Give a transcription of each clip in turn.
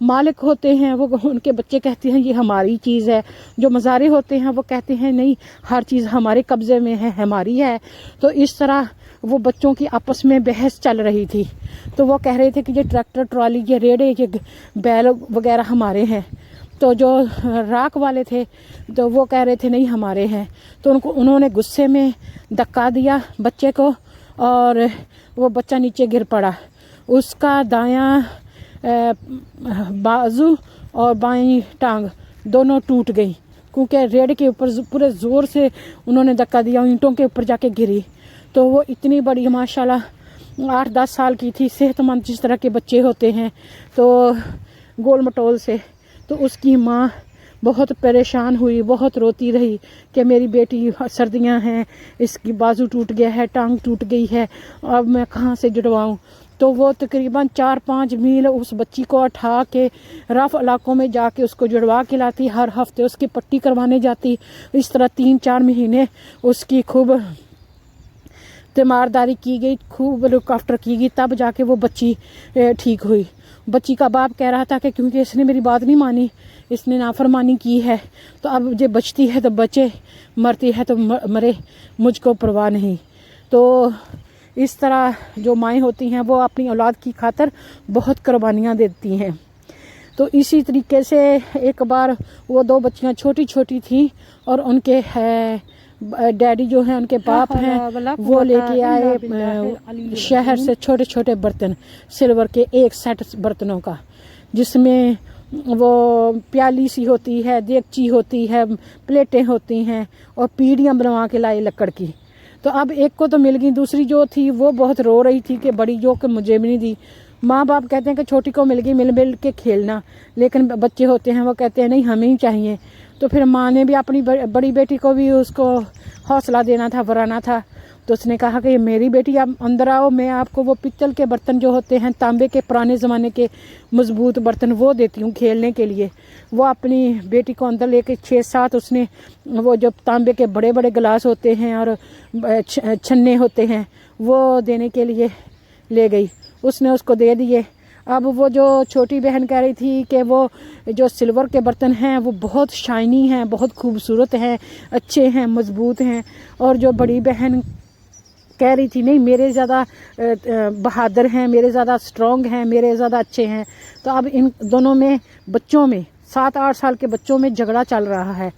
مالک ہوتے ہیں وہ ان کے بچے کہتے ہیں یہ ہماری چیز ہے، جو مزارع ہوتے ہیں وہ کہتے ہیں نہیں ہر چیز ہمارے قبضے میں ہے، ہماری ہے۔ تو اس طرح وہ بچوں کی آپس میں بحث چل رہی تھی۔ تو وہ کہہ رہے تھے کہ یہ ٹریکٹر ٹرالی یہ ریڑے یہ بیل وغیرہ ہمارے ہیں، تو جو راک والے تھے تو وہ کہہ رہے تھے نہیں ہمارے ہیں۔ تو انہوں نے غصے میں دھکا دیا بچے کو اور وہ بچہ نیچے گر پڑا، اس کا دایاں بازو اور بائیں ٹانگ دونوں ٹوٹ گئی، کیونکہ ریڑھ کے اوپر پورے زور سے انہوں نے دھکا دیا، اینٹوں کے اوپر جا کے گری۔ تو وہ اتنی بڑی ماشاءاللہ 8-10 سال کی تھی، صحت مند جس طرح کے بچے ہوتے ہیں، تو گول مٹول سے۔ تو اس کی ماں بہت پریشان ہوئی، بہت روتی رہی کہ میری بیٹی سردیاں ہیں، اس کی بازو ٹوٹ گیا ہے، ٹانگ ٹوٹ گئی ہے، اب میں کہاں سے جڑواؤں۔ تو وہ تقریباً 4-5 میل اس بچی کو اٹھا کے رف علاقوں میں جا کے اس کو جڑوا کے لاتی، ہر ہفتے اس کی پٹی کروانے جاتی۔ اس طرح 3-4 مہینے اس کی خوب تیمارداری کی گئی، خوب لک آفٹر کی گئی، تب جا کے وہ بچی ٹھیک ہوئی۔ بچی کا باپ کہہ رہا تھا کہ کیونکہ اس نے میری بات نہیں مانی، اس نے نافرمانی کی ہے، تو اب جو بچتی ہے تو بچے، مرتی ہے تو مرے، مجھ کو پرواہ نہیں۔ تو اس طرح جو مائیں ہوتی ہیں وہ اپنی اولاد کی خاطر بہت قربانیاں دیتی ہیں۔ تو اسی طریقے سے ایک بار وہ 2 بچیاں چھوٹی چھوٹی تھیں اور ان کے ڈیڈی جو ہیں، ان کے باپ ہیں، وہ لے کے آئے شہر سے چھوٹے چھوٹے برتن، سلور کے 1 سیٹ برتنوں کا، جس میں وہ پیالی سی ہوتی ہے، دیگچی ہوتی ہے، پلیٹیں ہوتی ہیں، اور پیڑیاں بنوا کے لائے لکڑ کی۔ تو اب ایک کو تو مل گئی، دوسری جو تھی وہ بہت رو رہی تھی کہ بڑی جو کہ مجھے بھی نہیں دی۔ ماں باپ کہتے ہیں کہ چھوٹی کو مل گئی، مل کے کھیلنا، لیکن بچے ہوتے ہیں وہ کہتے ہیں نہیں ہمیں ہی چاہیے۔ تو پھر ماں نے بھی اپنی بڑی بیٹی کو بھی اس کو حوصلہ دینا تھا، ورانا تھا۔ تو اس نے کہا کہ میری بیٹی آپ اندر آؤ، میں آپ کو وہ پتل کے برتن جو ہوتے ہیں، تانبے کے پرانے زمانے کے مضبوط برتن، وہ دیتی ہوں کھیلنے کے لیے۔ وہ اپنی بیٹی کو اندر لے کے 6-7 اس نے وہ جو تانبے کے بڑے بڑے گلاس ہوتے ہیں اور چھنے ہوتے ہیں وہ دینے کے لیے لے گئی، اس نے اس کو دے دیے۔ اب وہ جو چھوٹی بہن کہہ رہی تھی کہ وہ جو سلور کے برتن ہیں وہ بہت شائنی ہیں، بہت خوبصورت ہیں، اچھے ہیں، مضبوط ہیں، اور جو بڑی بہن کہہ رہی تھی نہیں میرے زیادہ بہادر ہیں، میرے زیادہ اسٹرانگ ہیں، میرے زیادہ اچھے ہیں۔ تو اب ان دونوں میں بچوں میں 7-8 سال کے بچوں میں جھگڑا چل رہا ہے۔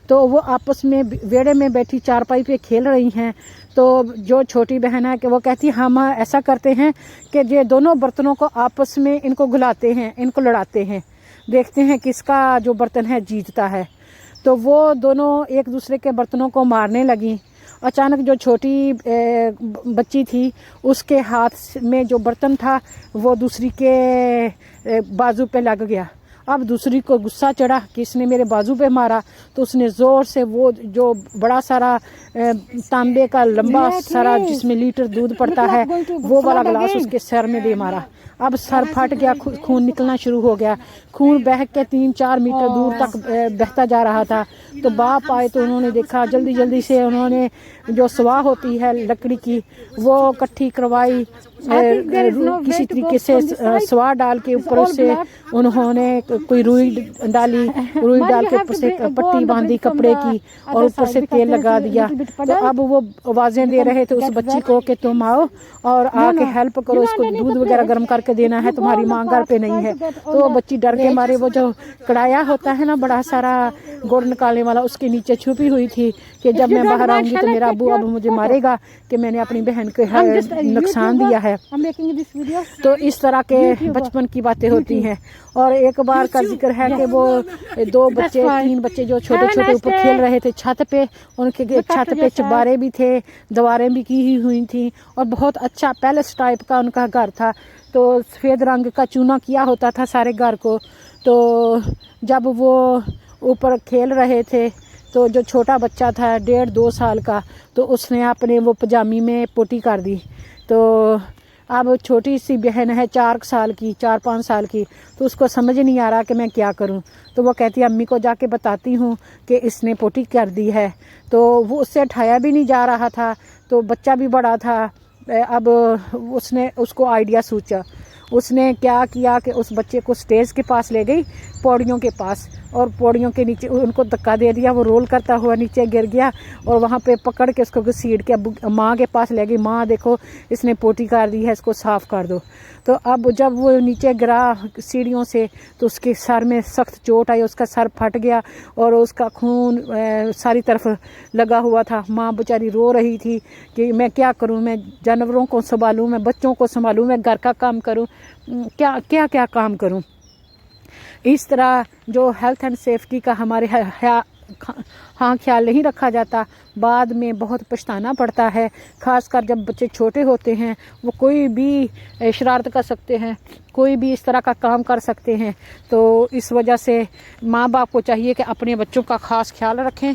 تو وہ آپس میں ویڑے میں بیٹھی چارپائی پہ کھیل رہی ہیں۔ تو جو چھوٹی بہن ہے کہ وہ کہتی ہم ایسا کرتے ہیں کہ یہ دونوں برتنوں کو آپس میں ان کو گلاتے ہیں، ان کو لڑاتے ہیں، دیکھتے ہیں کس کا جو برتن ہے جیتتا ہے۔ تو وہ دونوں ایک دوسرے کے برتنوں کو مارنے لگیں۔ اچانک جو چھوٹی بچی تھی اس کے ہاتھ میں جو برتن تھا وہ دوسری کے بازو پہ لگ گیا۔ اب دوسری کو غصہ چڑھا کہ اس نے میرے بازو پہ مارا، تو اس نے زور سے وہ جو بڑا سارا تانبے کا لمبا سارا جس میں لیٹر دودھ پڑتا ہے وہ والا گلاس اس کے سر میں دے مارا۔ اب سر پھٹ گیا، خون نکلنا شروع ہو گیا، خون بہہ کے 3-4 میٹر دور تک بہتا جا رہا تھا۔ تو باپ آئے تو انہوں نے دیکھا، جلدی جلدی سے انہوں نے جو سوا ہوتی ہے لکڑی کی وہ کٹھی کروائی، کسی طریقے سے سوا ڈال کے اوپر سے انہوں نے کوئی روئی ڈالی، روئی ڈال کے اوپر سے پٹی باندھی کپڑے کی اور اوپر سے تیل لگا دیا۔ تو اب وہ آوازیں دے رہے تھے اس بچی کو کہ تم آؤ اور آ کے ہیلپ کرو، اس کو دودھ وغیرہ گرم کر کے دینا ہے، تمہاری ماں گھر پہ نہیں ہے۔ تو وہ بچی ڈر کے مارے وہ جو کڑایا ہوتا ہے نا بڑا سارا گڑ نکالنے والا، اس کے نیچے چھپی ہوئی تھی کہ جب میں باہر آؤں گی تو میرا ابو اب مجھے مارے گا کہ میں نے اپنی بہن کو نقصان دیا ہے۔ تو اس طرح کے بچپن کی باتیں ہوتی ہیں۔ اور ایک بار کا ذکر ہے کہ وہ 3 بچے جو چھوٹے چھوٹے اوپر کھیل رہے تھے چھت پہ، ان کے چھت پہ چبارے بھی تھے، دیواریں بھی کی ہوئی تھیں، اور بہت اچھا پیلس ٹائپ کا ان کا گھر تھا۔ تو سفید رنگ کا چونا کیا ہوتا تھا سارے گھر کو۔ تو جب وہ اوپر کھیل رہے تھے تو جو چھوٹا بچہ تھا 1.5-2 سال کا، تو اس نے اپنے وہ پجامی میں پوٹی کر دی۔ تو اب چھوٹی سی بہن ہے 4-5 سال کی، تو اس کو سمجھ نہیں آ رہا کہ میں کیا کروں۔ تو وہ کہتی ہے امی کو جا کے بتاتی ہوں کہ اس نے پوٹی کر دی ہے۔ تو وہ اس سے اٹھایا بھی نہیں جا رہا تھا، تو بچہ بھی بڑا تھا۔ اب اس نے اس کو آئیڈیا سوچا، اس نے کیا کیا کہ اس بچے کو اسٹیج کے پاس لے گئی، پوڑیوں کے پاس، اور پوڑیوں کے نیچے ان کو دھکا دے دیا، وہ رول کرتا ہوا نیچے گر گیا، اور وہاں پہ پکڑ کے اس کو گھسیٹ کے ماں کے پاس لے گئی، ماں دیکھو اس نے پوٹی کر دی ہے، اس کو صاف کر دو۔ تو اب جب وہ نیچے گرا سیڑھیوں سے تو اس کے سر میں سخت چوٹ آئی، اس کا سر پھٹ گیا اور اس کا خون ساری طرف لگا ہوا تھا۔ ماں بیچاری رو رہی تھی کہ میں کیا کروں، میں جانوروں کو سنبھالوں، میں بچوں کو سنبھالوں، میں گھر کا کام کروں، کیا کام کروں۔ اس طرح جو ہیلتھ اینڈ سیفٹی کا ہمارے خیال نہیں رکھا جاتا، بعد میں بہت پچھتانا پڑتا ہے، خاص کر جب بچے چھوٹے ہوتے ہیں، وہ کوئی بھی شرارت کر سکتے ہیں، کوئی بھی اس طرح کا کام کر سکتے ہیں۔ تو اس وجہ سے ماں باپ کو چاہیے کہ اپنے بچوں کا خاص خیال رکھیں،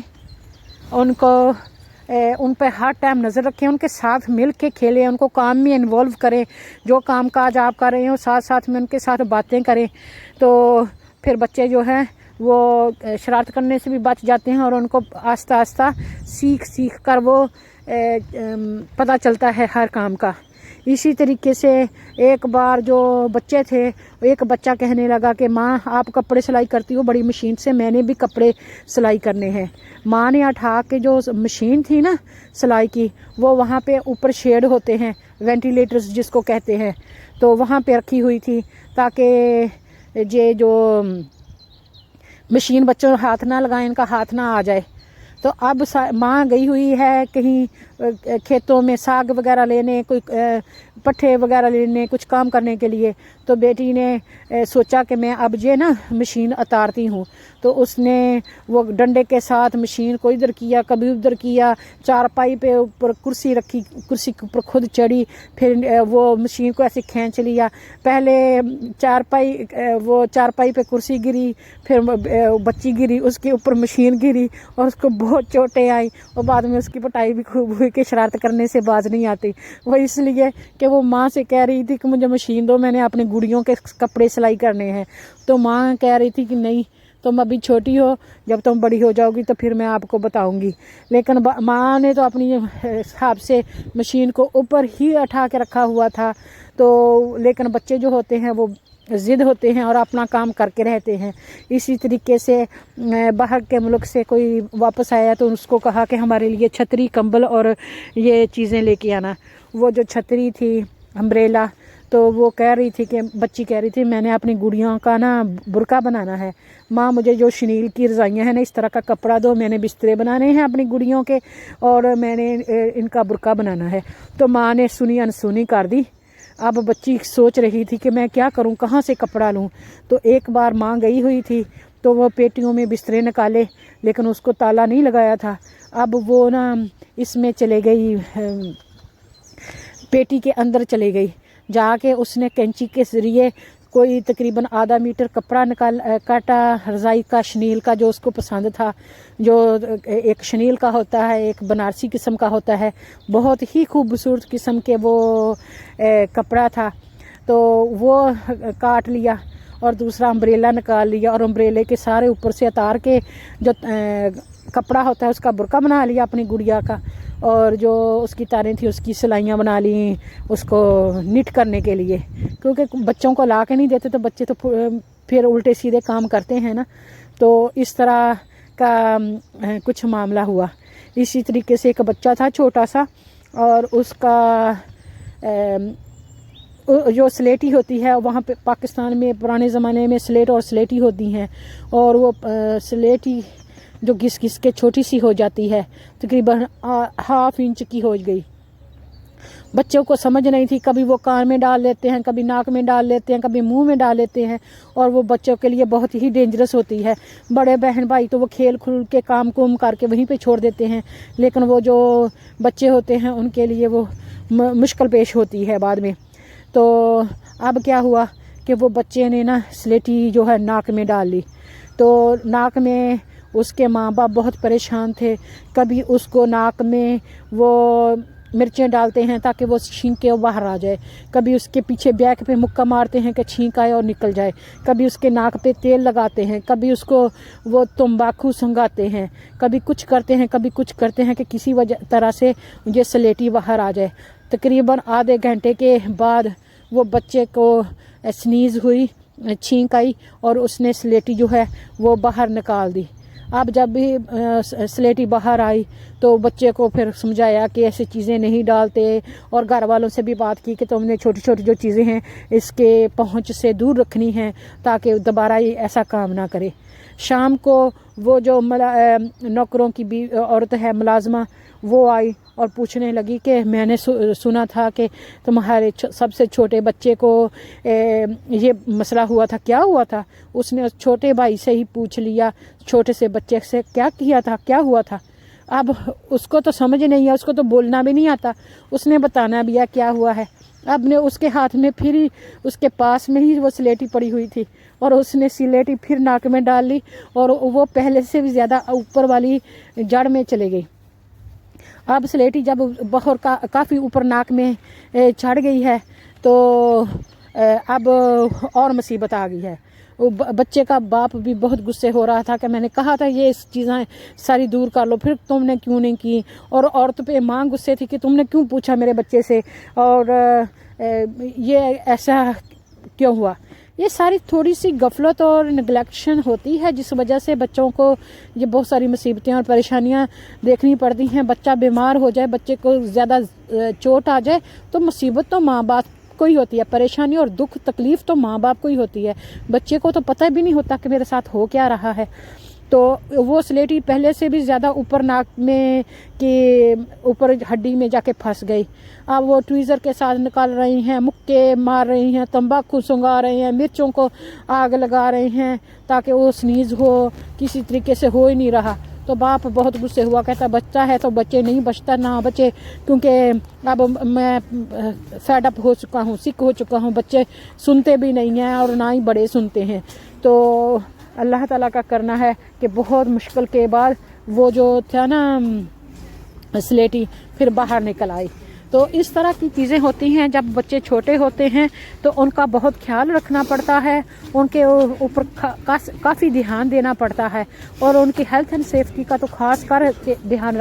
ان پہ ہر ٹائم نظر رکھیں، ان کے ساتھ مل کے کھیلیں، ان کو کام میں انوالو کریں، جو کام کاج آپ کر رہے ہو ساتھ میں ان کے ساتھ باتیں کریں، تو پھر بچے جو ہیں وہ شرارت کرنے سے بھی بچ جاتے ہیں، اور ان کو آہستہ آہستہ سیکھ کر وہ پتہ چلتا ہے ہر کام کا۔ اسی طریقے سے ایک بار جو بچے تھے، ایک بچہ کہنے لگا کہ ماں آپ کپڑے سلائی کرتی ہو بڑی مشین سے، میں نے بھی کپڑے سلائی کرنے ہیں۔ ماں نے اٹھا کے جو مشین تھی نا سلائی کی، وہ وہاں پہ اوپر شیڈ ہوتے ہیں، وینٹیلیٹرز جس کو کہتے ہیں، تو وہاں پہ رکھی ہوئی تھی تاکہ یہ جو مشین بچوں ہاتھ نہ لگائیں، ان کا ہاتھ نہ آ جائے۔ تو اب ماں گئی ہوئی ہے کہیں کھیتوں میں ساگ وغیرہ لینے، کوئی پٹھے وغیرہ لینے، کچھ کام کرنے کے لیے، تو بیٹی نے سوچا کہ میں اب یہ نا مشین اتارتی ہوں، تو اس نے وہ ڈنڈے کے ساتھ مشین کو ادھر کیا کبھی ادھر کیا، چارپائی پہ اوپر کرسی رکھی، کرسی کے اوپر خود چڑھی، پھر وہ مشین کو ایسے کھینچ لیا، پہلے چارپائی پہ کرسی گری، پھر بچی گری، اس کے اوپر مشین گری اور اس کو بہت چوٹیں آئی، اور بعد میں اس کی پٹائی بھی خوب ہوئی کہ شرارت کرنے سے باز نہیں آتی۔ وہ اس لیے کہ وہ ماں سے کہہ رہی تھی کہ مجھے مشین دو، میں نے اپنی گڑیوں کے کپڑے سلائی کرنے ہیں، تو ماں کہہ رہی تھی کہ نہیں تم ابھی چھوٹی ہو، جب تم بڑی ہو جاؤ گی تو پھر میں آپ کو بتاؤں گی۔ لیکن ماں نے تو اپنی حساب سے مشین کو اوپر ہی اٹھا کے رکھا ہوا تھا، تو لیکن بچے جو ہوتے ہیں وہ ضد ہوتے ہیں اور اپنا کام کر کے رہتے ہیں۔ اسی طریقے سے باہر کے ملک سے کوئی واپس آیا تو اس کو کہا کہ ہمارے لیے چھتری، کمبل اور یہ چیزیں لے کے آنا۔ وہ جو چھتری تھی، امبریلا، تو وہ کہہ رہی تھی کہ بچی کہہ رہی تھی میں نے اپنی گڑیوں کا نا برقع بنانا ہے، ماں مجھے جو شنیل کی رضائیاں ہیں نا اس طرح کا کپڑا دو، میں نے بسترے بنانے ہیں اپنی گڑیوں کے اور میں نے ان کا برقع بنانا ہے۔ تو ماں نے سنی انسنی کر دی۔ اب بچی سوچ رہی تھی کہ میں کیا کروں، کہاں سے کپڑا لوں۔ تو ایک بار ماں گئی ہوئی تھی تو وہ پیٹیوں میں بسترے نکالے، لیکن اس کو تالا نہیں لگایا تھا۔ اب وہ نا اس میں چلے گئی، پیٹی کے اندر چلے گئی، جا کے اس نے کینچی کے ذریعے کوئی تقریباً آدھا میٹر کپڑا کاٹا رضائی کا، شنیل کا، جو اس کو پسند تھا، جو ایک شنیل کا ہوتا ہے، ایک بنارسی قسم کا ہوتا ہے، بہت ہی خوبصورت قسم کے وہ کپڑا تھا، تو وہ کاٹ لیا اور دوسرا امبریلا نکال لیا اور امبریلے کے سارے اوپر سے اتار کے جو کپڑا ہوتا ہے اس کا برقع بنا لیا اپنی گڑیا کا، اور جو اس کی تاریں تھیں اس کی سلائیاں بنا لیں اس کو نٹ کرنے کے لیے، کیونکہ بچوں کو لا کے نہیں دیتے تو بچے تو پھر الٹے سیدھے کام کرتے ہیں نا، تو اس طرح کا کچھ معاملہ ہوا۔ اسی طریقے سے ایک بچہ تھا چھوٹا سا، اور اس کا جو سلیٹی ہوتی ہے وہاں پہ پاکستان میں پرانے زمانے میں سلیٹ اور سلیٹی ہوتی ہیں، اور وہ سلیٹی جو گھس گھس کے چھوٹی سی ہو جاتی ہے، تقریباً 1/2 انچ کی ہو گئی۔ بچوں کو سمجھ نہیں تھی، کبھی وہ کان میں ڈال لیتے ہیں، کبھی ناک میں ڈال لیتے ہیں، کبھی منہ میں ڈال لیتے ہیں، اور وہ بچوں کے لیے بہت ہی ڈینجرس ہوتی ہے۔ بڑے بہن بھائی تو وہ کھیل کھل کے کام کوم کر کے وہیں پہ چھوڑ دیتے ہیں، لیکن وہ جو بچے ہوتے ہیں ان کے لیے وہ مشکل پیش ہوتی ہے بعد میں۔ تو اب کیا ہوا کہ وہ بچے نے نا سلیٹی جو ہے ناک میں ڈال لی، تو ناک میں اس کے ماں باپ بہت پریشان تھے، کبھی اس کو ناک میں وہ مرچیں ڈالتے ہیں تاکہ وہ چھینکے باہر آ جائے، کبھی اس کے پیچھے بیک پہ مکہ مارتے ہیں کہ چھینک آئے اور نکل جائے، کبھی اس کے ناک پہ تیل لگاتے ہیں، کبھی اس کو وہ تمباکو سنگاتے ہیں، کبھی کچھ کرتے ہیں، کبھی کچھ کرتے ہیں کہ کسی طرح سے یہ سلیٹی باہر آ جائے۔ تقریباً آدھے گھنٹے کے بعد وہ بچے کو سنیز ہوئی، چھینک آئی اور اس نے سلیٹی جو ہے وہ باہر نکال دی۔ اب جب بھی سلیٹی باہر آئی تو بچے کو پھر سمجھایا کہ ایسی چیزیں نہیں ڈالتے، اور گھر والوں سے بھی بات کی کہ تم نے چھوٹی چھوٹی جو چیزیں ہیں اس کے پہنچ سے دور رکھنی ہیں تاکہ دوبارہ یہ ایسا کام نہ کرے۔ شام کو وہ جو نوکروں کی بھی عورت ہے ملازمہ، وہ آئی اور پوچھنے لگی کہ میں نے سنا تھا کہ تمہارے سب سے چھوٹے بچے کو یہ مسئلہ ہوا تھا، کیا ہوا تھا؟ اس نے چھوٹے بھائی سے ہی پوچھ لیا، چھوٹے سے بچے سے کیا کیا تھا، کیا ہوا تھا۔ اب اس کو تو سمجھ نہیں ہے، اس کو تو بولنا بھی نہیں آتا، اس نے بتانا بھی ہے کیا ہوا ہے۔ اب نے اس کے ہاتھ میں پھر ہی اس کے پاس میں ہی وہ سلیٹی پڑی ہوئی تھی اور اس نے سلیٹی پھر ناک میں ڈال لی اور وہ پہلے سے بھی زیادہ اوپر والی جڑ میں چلے گئی۔ اب سلیٹی جب بہت کافی اوپر ناک میں چڑھ گئی ہے تو اب اور مصیبت آ گئی ہے۔ بچے کا باپ بھی بہت غصے ہو رہا تھا کہ میں نے کہا تھا یہ چیزیں ساری دور کر لو، پھر تم نے کیوں نہیں کی، اور عورت پہ ماں غصے تھی کہ تم نے کیوں پوچھا میرے بچے سے، اور یہ ایسا کیوں ہوا۔ یہ ساری تھوڑی سی غفلت اور نگلیکشن ہوتی ہے جس وجہ سے بچوں کو یہ بہت ساری مصیبتیں اور پریشانیاں دیکھنی پڑتی ہیں۔ بچہ بیمار ہو جائے، بچے کو زیادہ چوٹ آ جائے تو مصیبت تو ماں باپ کو ہی ہوتی ہے، پریشانی اور دکھ تکلیف تو ماں باپ کو ہی ہوتی ہے۔ بچے کو تو پتہ بھی نہیں ہوتا کہ میرے ساتھ ہو کیا رہا ہے۔ تو وہ سلیٹی پہلے سے بھی زیادہ اوپر ناک میں کہ اوپر ہڈی میں جا کے پھنس گئی۔ اب وہ ٹویزر کے ساتھ نکال رہی ہیں، مکے مار رہی ہیں، تمباکو سنگا رہے ہیں، مرچوں کو آگ لگا رہے ہیں تاکہ وہ سنیز ہو، کسی طریقے سے ہو ہی نہیں رہا۔ تو باپ بہت غصے ہوا، کہتا بچہ ہے تو بچے نہیں بچتا نہ بچے، کیونکہ اب میں فیڈ اپ ہو چکا ہوں، سک ہو چکا ہوں، بچے سنتے بھی نہیں ہیں اور نہ ہی بڑے سنتے ہیں۔ تو اللہ تعالیٰ کا کرنا ہے کہ بہت مشکل کے بعد وہ جو تھا نا سلیٹی پھر باہر نکل آئی۔ تو اس طرح کی چیزیں ہوتی ہیں جب بچے چھوٹے ہوتے ہیں تو ان کا بہت خیال رکھنا پڑتا ہے، ان کے اوپر کافی دھیان دینا پڑتا ہے، اور ان کی ہیلتھ اینڈ سیفٹی کا تو خاص کر دھیان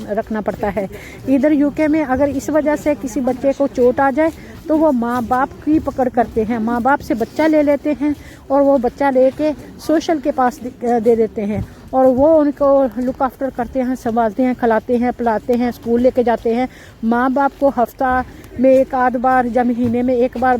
رکھنا پڑتا ہے۔ ادھر UK میں اگر اس وجہ سے کسی بچے کو چوٹ آ جائے تو وہ ماں باپ کی پکڑ کرتے ہیں، ماں باپ سے بچہ لے لیتے ہیں اور وہ بچہ لے کے سوشل کے پاس دے دیتے ہیں، اور وہ ان کو لک آفٹر کرتے ہیں، سنبھالتے ہیں، کھلاتے ہیں، پلاتے ہیں، اسکول لے کے جاتے ہیں۔ ماں باپ کو ہفتہ میں ایک آدھ بار یا مہینے میں ایک بار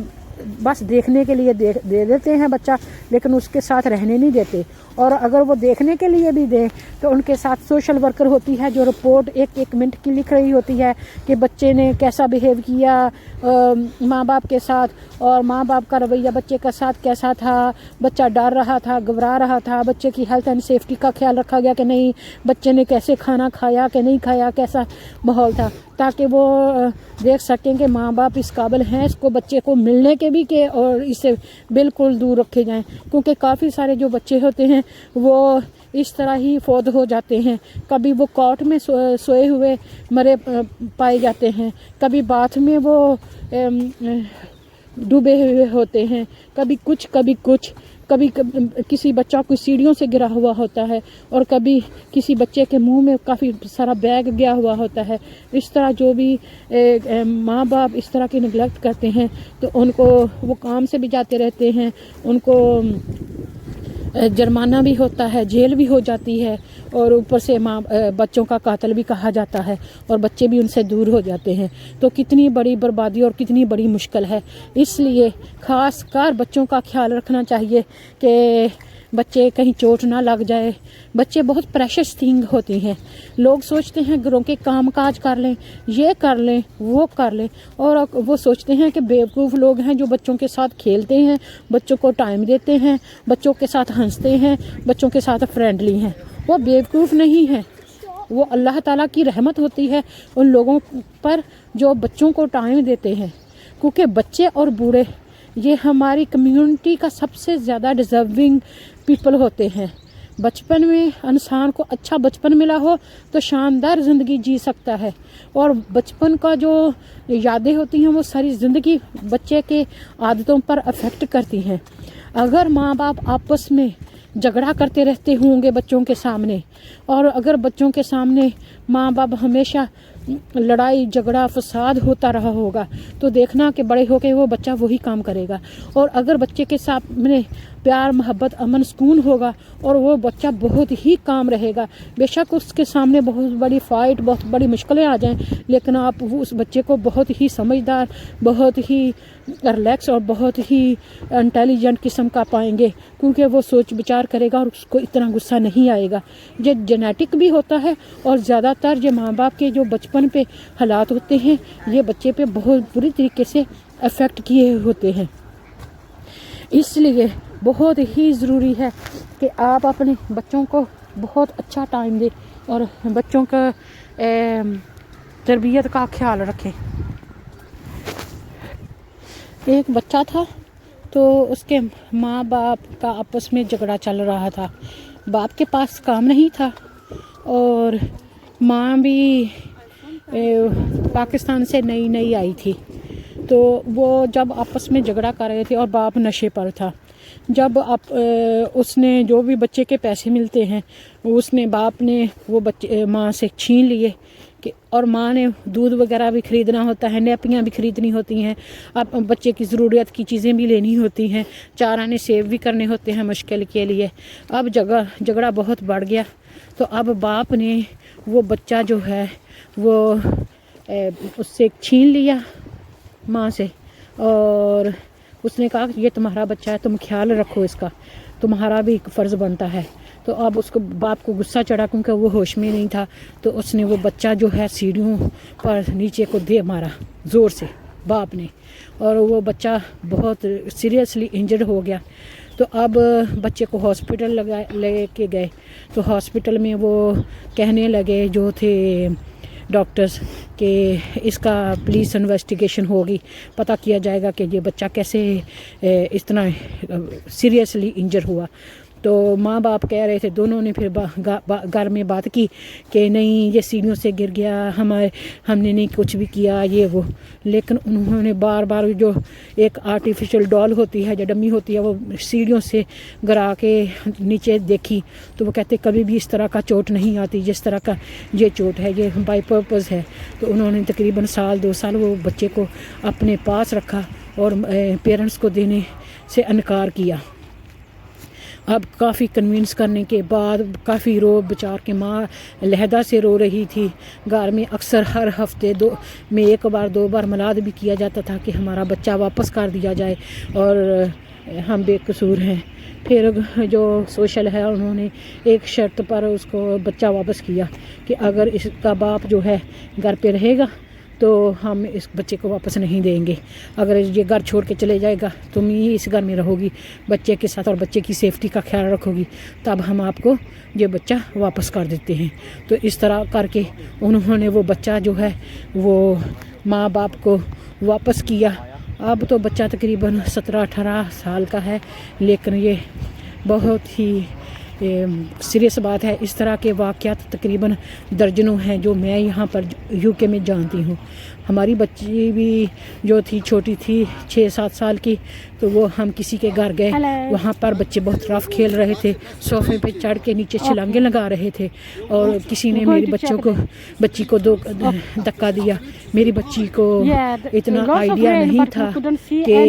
بس دیکھنے کے لیے دے دیتے ہیں بچہ، لیکن اس کے ساتھ رہنے نہیں دیتے۔ اور اگر وہ دیکھنے کے لیے بھی دیں تو ان کے ساتھ سوشل ورکر ہوتی ہے جو رپورٹ ایک منٹ کی لکھ رہی ہوتی ہے کہ بچے نے کیسا بیہیو کیا ماں باپ کے ساتھ، اور ماں باپ کا رویہ بچے کا ساتھ کیسا تھا، بچہ ڈر رہا تھا، گھبرا رہا تھا، بچے کی ہیلتھ اینڈ سیفٹی کا خیال رکھا گیا کہ نہیں، بچے نے کیسے کھانا کھایا کہ نہیں کھایا، کیسا ماحول تھا، تاکہ وہ دیکھ سکیں کہ ماں باپ اس قابل ہیں اس کو بچے کو ملنے کے بھی کہ اور اس سے بالکل دور رکھے جائیں۔ کیونکہ کافی سارے جو بچے ہوتے ہیں وہ اس طرح ہی فوت ہو جاتے ہیں، کبھی وہ کاٹ میں سوئے ہوئے مرے پائے جاتے ہیں، کبھی باتھ میں وہ ڈوبے ہوئے ہوتے ہیں، کبھی کچھ کبھی کسی بچہ کوئی سیڑھیوں سے گرا ہوا ہوتا ہے، اور کبھی کسی بچے کے منہ میں کافی سارا بیگ گیا ہوا ہوتا ہے۔ اس طرح جو بھی ماں باپ اس طرح کی نگلیکٹ کرتے ہیں تو ان کو وہ کام سے بھی جاتے رہتے ہیں، ان کو جرمانہ بھی ہوتا ہے، جیل بھی ہو جاتی ہے، اور اوپر سے بچوں کا قاتل بھی کہا جاتا ہے، اور بچے بھی ان سے دور ہو جاتے ہیں۔ تو کتنی بڑی بربادی اور کتنی بڑی مشکل ہے۔ اس لیے خاص کر بچوں کا خیال رکھنا چاہیے کہ بچے کہیں چوٹ نہ لگ جائے۔ بچے بہت پریشس تھنگ ہوتی ہیں، لوگ سوچتے ہیں گھروں کے کام کاج کر لیں، یہ کر لیں، وہ کر لیں، اور وہ سوچتے ہیں کہ بیوقوف لوگ ہیں جو بچوں کے ساتھ کھیلتے ہیں، بچوں کو ٹائم دیتے ہیں، بچوں کے ساتھ ہنستے ہیں، بچوں کے ساتھ فرینڈلی ہیں۔ وہ بیوقوف نہیں ہیں، وہ اللہ تعالیٰ کی رحمت ہوتی ہے ان لوگوں پر جو بچوں کو ٹائم دیتے ہیں، کیونکہ بچے اور بوڑھے یہ ہماری کمیونٹی کا سب سے زیادہ ڈیزرونگ پیپل ہوتے ہیں۔ بچپن میں انسان کو اچھا بچپن ملا ہو تو شاندار زندگی جی سکتا ہے، اور بچپن کا جو یادیں ہوتی ہیں وہ ساری زندگی بچے کے عادتوں پر افیکٹ کرتی ہیں۔ اگر ماں باپ آپس میں جھگڑا کرتے رہتے ہوں گے بچوں کے سامنے، اور اگر بچوں کے سامنے ماں باپ ہمیشہ لڑائی جھگڑا فساد ہوتا رہا ہوگا تو دیکھنا کہ بڑے ہو کے وہ بچہ وہی کام کرے گا. اور اگر بچے کے ساتھ میں پیار محبت امن سکون ہوگا اور وہ بچہ بہت ہی کام رہے گا. بے شک اس کے سامنے بہت بڑی فائٹ بہت بڑی مشکلیں آ جائیں لیکن آپ وہ اس بچے کو بہت ہی سمجھدار بہت ہی ریلیکس اور بہت ہی انٹیلیجنٹ قسم کا پائیں گے کیونکہ وہ سوچ بچار کرے گا اور اس کو اتنا غصہ نہیں آئے گا. یہ جینیٹک بھی ہوتا ہے اور زیادہ تر یہ ماں باپ کے جو بچپن پہ حالات ہوتے ہیں یہ بچے پہ بہت بری طریقے سے افیکٹ کیے ہوتے ہیں. اس لیے بہت ہی ضروری ہے کہ آپ اپنے بچوں کو بہت اچھا ٹائم دیں اور بچوں کا تربیت کا خیال رکھیں. ایک بچہ تھا تو اس کے ماں باپ کا آپس میں جھگڑا چل رہا تھا. باپ کے پاس کام نہیں تھا اور ماں بھی پاکستان سے نئی آئی تھی. تو وہ جب آپس میں جھگڑا کر رہے تھے اور باپ نشے پر تھا. جب اس نے جو بھی بچے کے پیسے ملتے ہیں اس نے باپ نے وہ بچے ماں سے چھین لیے کہ اور ماں نے دودھ وغیرہ بھی خریدنا ہوتا ہے نیپیاں بھی خریدنی ہوتی ہیں اب بچے کی ضروریات کی چیزیں بھی لینی ہوتی ہیں 4 آنے سیو بھی کرنے ہوتے ہیں مشکل کے لیے. اب جھگڑا بہت بڑھ گیا تو اب باپ نے وہ بچہ جو ہے وہ اس سے چھین لیا ماں سے اور اس نے کہا کہ یہ تمہارا بچہ ہے تم خیال رکھو اس کا تمہارا بھی ایک فرض بنتا ہے. تو اب اس کو باپ کو غصہ چڑھا کیونکہ وہ ہوش میں نہیں تھا تو اس نے وہ بچہ جو ہے سیڑھیوں پر نیچے کو دے مارا زور سے باپ نے اور وہ بچہ بہت سیریسلی انجرڈ ہو گیا. تو اب بچے کو ہاسپٹل لے کے گئے تو ہاسپٹل میں وہ کہنے لگے جو تھے ڈاکٹرز کہ اس کا پولیس انویسٹیگیشن ہوگی پتہ کیا جائے گا کہ یہ بچہ کیسے اتنا سیریسلی انجر ہوا. تو ماں باپ کہہ رہے تھے دونوں نے پھر گھر میں بات کی کہ نہیں یہ سیڑھیوں سے گر گیا ہم نے نہیں کچھ بھی کیا یہ وہ. لیکن انہوں نے بار جو ایک آرٹیفیشل ڈال ہوتی ہے جو ڈمی ہوتی ہے وہ سیڑھیوں سے گرا کے نیچے دیکھی تو وہ کہتے کبھی بھی اس طرح کا چوٹ نہیں آتی جس طرح کا یہ چوٹ ہے یہ بائی پرپز ہے. تو انہوں نے تقریباً 1-2 سال وہ بچے کو اپنے پاس رکھا اور پیرنٹس کو دینے سے انکار کیا. اب کافی کنوینس کرنے کے بعد کافی رو بچار کے ماں لہدہ سے رو رہی تھی. گھر میں اکثر ہر ہفتے میں 1 بار 2 بار ملاد بھی کیا جاتا تھا کہ ہمارا بچہ واپس کر دیا جائے اور ہم بے قصور ہیں. پھر جو سوشل ہے انہوں نے ایک شرط پر اس کو بچہ واپس کیا کہ اگر اس کا باپ جو ہے گھر پہ رہے گا تو ہم اس بچے کو واپس نہیں دیں گے. اگر یہ گھر چھوڑ کے چلے جائے گا تم ہی اس گھر میں رہو گی بچے کے ساتھ اور بچے کی سیفٹی کا خیال رکھو گی تب ہم آپ کو یہ بچہ واپس کر دیتے ہیں. تو اس طرح کر کے انہوں نے وہ بچہ جو ہے وہ ماں باپ کو واپس کیا. اب تو بچہ تقریباً 17-18 سال کا ہے لیکن یہ بہت ہی سیریس بات ہے. اس طرح کے واقعات تقریباً درجنوں ہیں جو میں یہاں پر UK میں جانتی ہوں. ہماری بچی بھی جو تھی چھوٹی تھی 6-7 سال کی تو وہ ہم کسی کے گھر گئے وہاں پر بچے بہت رف کھیل رہے تھے صوفے پہ چڑھ کے نیچے چھلانگیں لگا رہے تھے اور کسی نے میری بچی کو 2 دھکا دیا. میری بچی کو اتنا آئیڈیا نہیں تھا کہ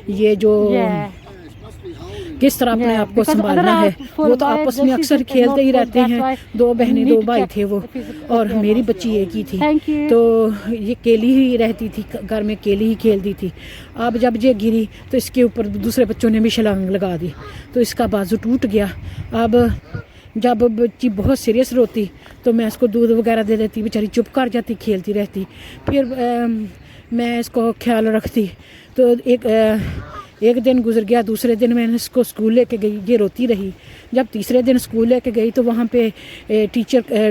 یہ جو کس طرح اپنے آپ کو سنبھالنا ہے. وہ تو آپس میں اکثر کھیلتے ہی رہتے ہیں 2 بہنیں 2 بھائی تھے وہ اور میری بچی ایک ہی تھی تو یہ اکیلی ہی رہتی تھی گھر میں اکیلی ہی کھیلتی تھی. اب جب یہ گری تو اس کے اوپر دوسرے بچوں نے بھی چھلانگ لگا دی تو اس کا بازو ٹوٹ گیا. اب جب بچی بہت سیریس روتی تو میں اس کو دودھ وغیرہ دے دیتی بیچاری چپ کر جاتی کھیلتی رہتی. پھر میں اس کو خیال رکھتی تو ایک دن گزر گیا. دوسرے دن میں نے اس کو اسکول لے کے گئی یہ روتی رہی. جب تیسرے دن اسکول لے کے گئی تو وہاں پہ ٹیچر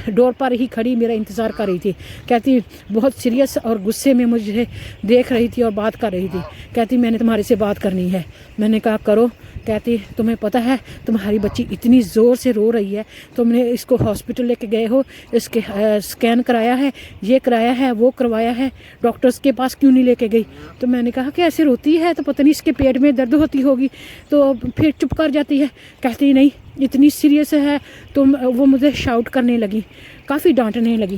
ڈور پر ہی کھڑی میرا انتظار کر رہی تھی. کہتی بہت سیریس اور غصے میں مجھے دیکھ رہی تھی اور بات کر رہی تھی. کہتی میں نے تمہارے سے بات کرنی ہے. میں نے کہا کرو. کہتی تمہیں پتہ ہے تمہاری بچی اتنی زور سے رو رہی ہے تم نے اس کو ہاسپٹل لے کے گئے ہو اس کے اسکین کرایا ہے یہ کرایا ہے وہ کروایا ہے ڈاکٹرز کے پاس کیوں نہیں لے کے گئی. تو میں نے کہا کہ ایسے روتی ہے تو پتہ نہیں اس کے پیٹ میں درد ہوتی ہوگی تو پھر چپ کر جاتی ہے. کہتی نہیں اتنی سیریس ہے. تو وہ مجھے شاؤٹ کرنے لگی کافی ڈانٹنے لگی.